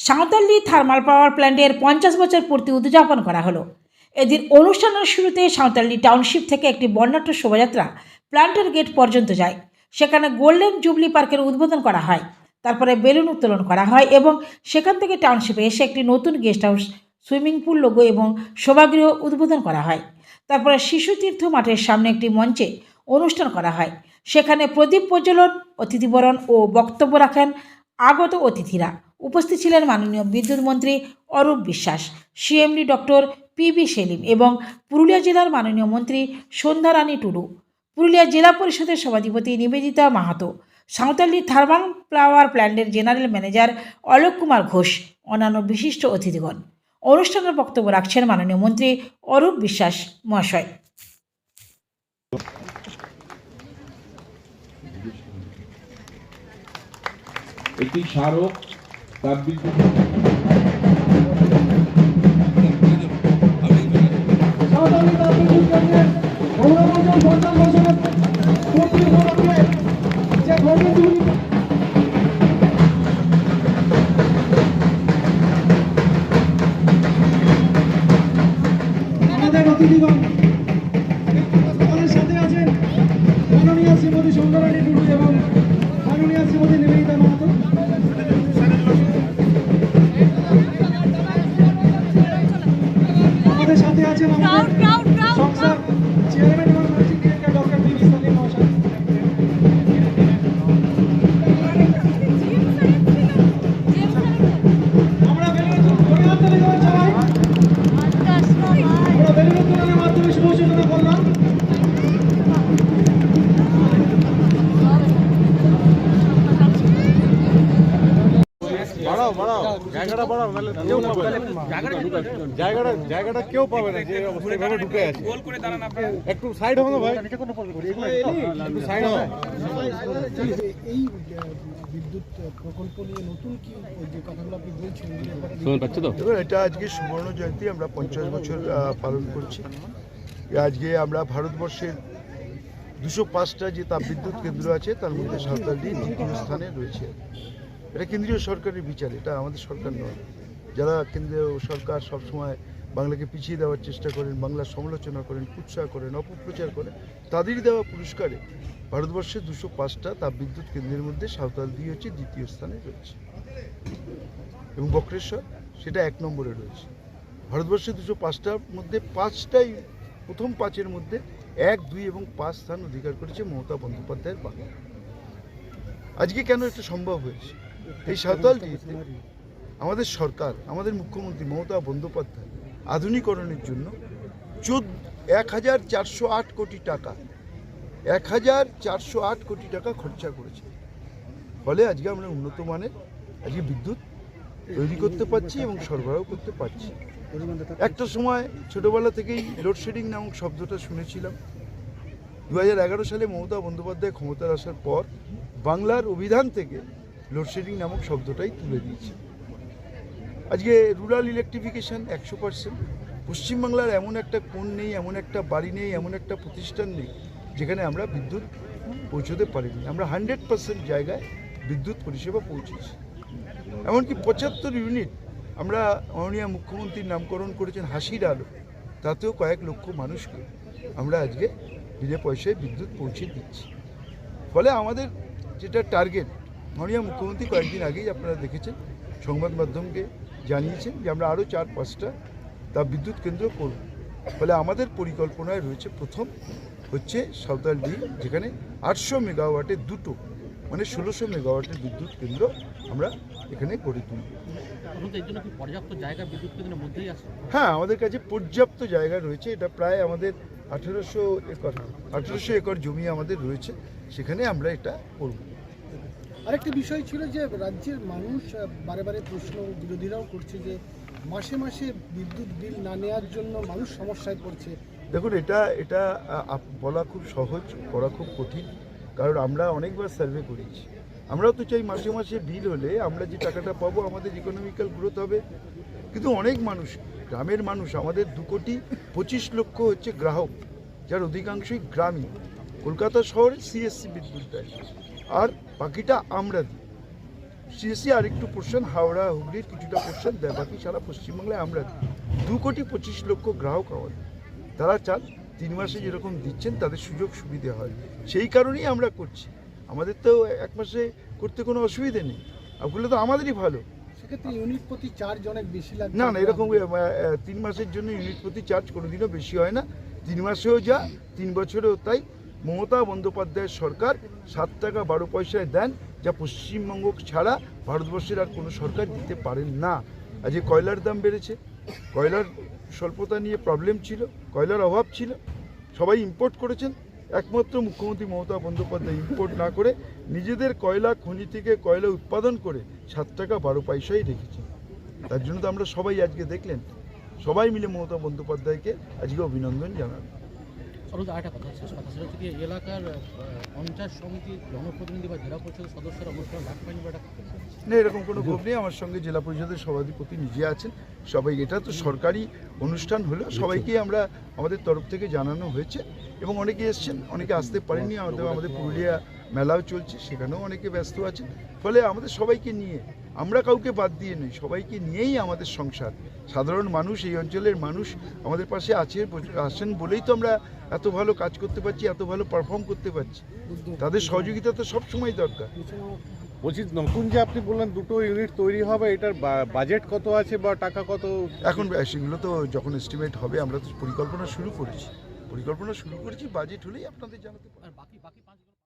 Santaldih thermal power প্ল্যান্টের 50 বছর পূর্তি উদযাপন করা হলো। এদিন অনুষ্ঠানের শুরুতে সাঁওতালডিহি টাউনশিপ থেকে একটি বর্ণাঢ্য শোভাযাত্রা প্ল্যান্টের গেট পর্যন্ত যায়। সেখানে গোল্ডেন জুবলি পার্কের উদ্বোধন করা হয়। তারপরে বেলুন উত্তোলন করা হয় এবং সেখান থেকে টাউনশিপে এসে একটি নতুন guest house, swimming pool, logo এবং সভাগৃহ উদ্বোধন করা হয়। তারপরে শিশু তীর্থ মাঠের সামনে একটি মঞ্চে অনুষ্ঠান করা হয়। সেখানে প্রদীপ প্রজ্বলন, অতিথিবরণ ও বক্তব্য রাখেন আগত অতিথিরা। উপস্থিত ছিলেন মাননীয় বিদ্যুৎ মন্ত্রী Arup Biswas, CMD doctor PB Selim এবং পুরুলিয়া জেলার মাননীয় মন্ত্রী সন্ধ্যা রানী টুডু, পুরুলিয়া জেলা পরিষদের সভাধিপতি নিবেদিতা মাহাতো, সাঁওতালডিহি থার্মাল পাওয়ার প্ল্যান্টের জেনারেল ম্যানেজার অলোক কুমার ঘোষ, অন্যান্য বিশিষ্ট অতিথিগণ। অনুষ্ঠানের বক্তব্য রাখছেন মাননীয় মন্ত্রী অরূপ বিশ্বাস মহাশয়। একটি স্মারক তাপবিদ্যুৎ আমাদের অতিথিগণ আমাদের সাথে আছেন মাননীয় শ্রীমতী সন্ধ্যা রানী টুডু এবং মাননীয় শ্রীমতী নিবেদিতা মাহাতো। আমাদের সাথে আছেন আমাদের সংস্থার চেয়ারম্যান এবং managing director doctor PB Selim মহাশয়। আমরা বেলুন উত্তোলনের মাধ্যমে শুভ সূচনা করলাম। জায়গাটা কেউ পাবে না যে অবস্থায় ঢুকে আছে। একটু সাইড হবো না ভাই, একটু সাইড হবো। এই বিদ্যুৎ প্রকল্প নিয়ে নতুন কি যে কথাগুলো আপনি বলছিলেন, দেখুন, এটা আজকে সুবর্ণ জয়ন্তী, আমরা 50 বছর পালন করছি। আজকে আমরা ভারতবর্ষের 205টা যে তাপবিদ্যুৎ কেন্দ্র আছে তার মধ্যে সাঁওতালডিহি দ্বিতীয় স্থানে রয়েছে। এটা কেন্দ্রীয় সরকারের বিচার, এটা আমাদের সরকার নয়। যারা কেন্দ্রীয় সরকার সবসময় বাংলাকে পিছিয়ে দেওয়ার চেষ্টা করেন, বাংলার সমালোচনা করেন, কুৎসা করেন, অপপ্রচার করেন, তাদেরই দেওয়া পুরস্কারে ভারতবর্ষের 205টা তাপবিদ্যুৎ কেন্দ্রের মধ্যে সাঁওতালডিহি হচ্ছে দ্বিতীয় স্থানে রয়েছে এবং বক্রেশ্বর সেটা 1 নম্বরে রয়েছে। ভারতবর্ষের 205টার মধ্যে 5টাই প্রথম 5-এর মধ্যে 1, 2 এবং 5 স্থান অধিকার করেছে মমতা বন্দ্যোপাধ্যায়ের বাংলা। আজকে কেন এটা সম্ভব হয়েছে? এই সাঁওতালডিহিতে আমাদের সরকার, আমাদের মুখ্যমন্ত্রী মমতা বন্দ্যোপাধ্যায় আধুনিকরণের জন্য 1408 কোটি টাকা 1408 কোটি টাকা খরচা করেছে। ফলে আজকে আমরা উন্নত মানের আজকে বিদ্যুৎ তৈরি করতে পারছি এবং সরবরাহ করতে পারছি। একটা সময় ছোটোবেলা থেকেই লোডশেডিং নামক শব্দটা শুনেছিলাম। 2011 সালে মমতা বন্দ্যোপাধ্যায় ক্ষমতায় আসার পর বাংলার অভিধান থেকে লোডশেডিং নামক শব্দটাই তুলে দিয়েছে। আজকে রুরাল ইলেকট্রিফিকেশান 100%। পশ্চিমবাংলার এমন একটা কোণ নেই, এমন একটা বাড়ি নেই, এমন একটা প্রতিষ্ঠান নেই যেখানে আমরা বিদ্যুৎ পৌঁছতে পারিনি। আমরা 100% জায়গায় বিদ্যুৎ পরিষেবা পৌঁছেছি। এমনকি 75 ইউনিট আমরা মাননীয় মুখ্যমন্ত্রীর নামকরণ করেছেন হাসির আলো, তাতেও কয়েক লক্ষ মানুষকে আমরা আজকে বিনা পয়সায় বিদ্যুৎ পৌঁছে দিচ্ছি। ফলে আমাদের যেটা টার্গেট, মাননীয় মুখ্যমন্ত্রী কয়েকদিন আগেই আপনারা দেখেছেন সংবাদ মাধ্যমকে জানিয়েছেন যে আমরা আরও 4-5টা বিদ্যুৎ কেন্দ্র করব। ফলে আমাদের পরিকল্পনায় রয়েছে প্রথম হচ্ছে সাঁওতালডিহি, যেখানে 800 মেগাওয়াটের দুটো মানে 1600 মেগাওয়াটের বিদ্যুৎ কেন্দ্র আমরা এখানে গড়ে তুলব। হ্যাঁ, আমাদের কাছে পর্যাপ্ত জায়গা রয়েছে। এটা প্রায় আমাদের 1800 একর জমি আমাদের রয়েছে, সেখানে আমরা এটা করব। আরেকটি বিষয় ছিল যে রাজ্যের মানুষ বারে বারে প্রশ্ন বিরোধীরাও করছে যে মাসে মাসে বিদ্যুৎ বিল না নেওয়ার জন্য মানুষ সমস্যায় পড়ছে। দেখুন, এটা বলা খুব সহজ, করা খুব কঠিন, কারণ আমরা অনেকবার সার্ভে করেছি। আমরাও তো চাই মাসে মাসে বিল হলে আমরা যে টাকাটা পাবো আমাদের ইকোনমিক্যাল গ্রোথ হবে। কিন্তু অনেক মানুষ, গ্রামের মানুষ, আমাদের 2,25,00,000 হচ্ছে গ্রাহক, যার অধিকাংশই গ্রামীণ। কলকাতা শহরে সিএসসি বিদ্যুৎ দেয় আর বাকিটা আমরা দিই। সিএসসি আর একটু পোর্শন হাওড়া হুগলির কিছুটা পোর্শন দেয়, বাকি সারা পশ্চিমবাংলায় আমরা 2,25,00,000 গ্রাহক আমাদের। তারা চান 3 মাসে যেরকম দিচ্ছেন তাদের সুযোগ সুবিধে হয়, সেই কারণেই আমরা করছি। আমাদের তো 1 মাসে করতে কোনো অসুবিধে নেই, ওগুলো তো আমাদেরই ভালো। সেক্ষেত্রে ইউনিট প্রতি চার্জ অনেক বেশি লাগে না না, এরকম 3 মাসের জন্য ইউনিট প্রতি চার্জ কোনোদিনও বেশি হয় না। 3 মাসেও যা, 3 বছরেও তাই। মমতা বন্দ্যোপাধ্যায়ের সরকার 7 টাকা 12 পয়সায় দেন, যা পশ্চিমবঙ্গ ছাড়া ভারতবর্ষের আর কোনো সরকার দিতে পারেন না। আজ কয়লার দাম বেড়েছে, কয়লার স্বল্পতা নিয়ে প্রবলেম ছিল, কয়লার অভাব ছিল, সবাই ইম্পোর্ট করেছেন। একমাত্র মুখ্যমন্ত্রী মমতা বন্দ্যোপাধ্যায় ইম্পোর্ট না করে নিজেদের কয়লা খনি থেকে কয়লা উৎপাদন করে 7 টাকা 12 পয়সাই রেখেছেন। তার জন্য তো আমরা সবাই আজকে দেখলেন, সবাই মিলে মমতা বন্দ্যোপাধ্যায়কে আজকে অভিনন্দন জানান। সরোজ আরেকটা কথা, শেষ কথা, সেটা হচ্ছে কি এলাকার পঞ্চায়েত সমিতির জনপ্রতিনিধি বা জেলা পরিষদের সদস্যরা অনুষ্ঠান লাভ পায়নি বা এটা না, এরকম কোনো ক্ষোভ নেই। আমার সঙ্গে জেলা পরিষদের সভাধিপতি নিজে আছেন, সবাই, এটা তো সরকারি অনুষ্ঠান হলো, সবাইকে আমরা আমাদের তরফ থেকে জানানো হয়েছে এবং অনেকে এসছেন, অনেকে আসতে পারেননি। আমাদের পুরুলিয়া মেলাও চলছে, সেখানেও অনেকে ব্যস্ত আছেন। ফলে আমাদের সবাইকে নিয়ে, আমরা কাউকে বাদ দিয়ে নই, সবাইকে নিয়েই আমাদের সংসার। সাধারণ মানুষ, এই অঞ্চলের মানুষ আমাদের পাশে আছেন বলেই তো আমরা এত ভালো কাজ করতে পারছি, এত ভালো পারফর্ম করতে পারছি। তাদের সহযোগিতা তো সবসময় দরকার। বলছি নতুন যে আপনি বললেন 2টো ইউনিট তৈরি হবে, এটার বাজেট কত আছে বা টাকা কত? এখন সেগুলো তো যখন এস্টিমেট হবে, আমরা তো পরিকল্পনা শুরু করেছি, বাজেট হলেই আপনাদের জানাতে পারবো। আর বাকি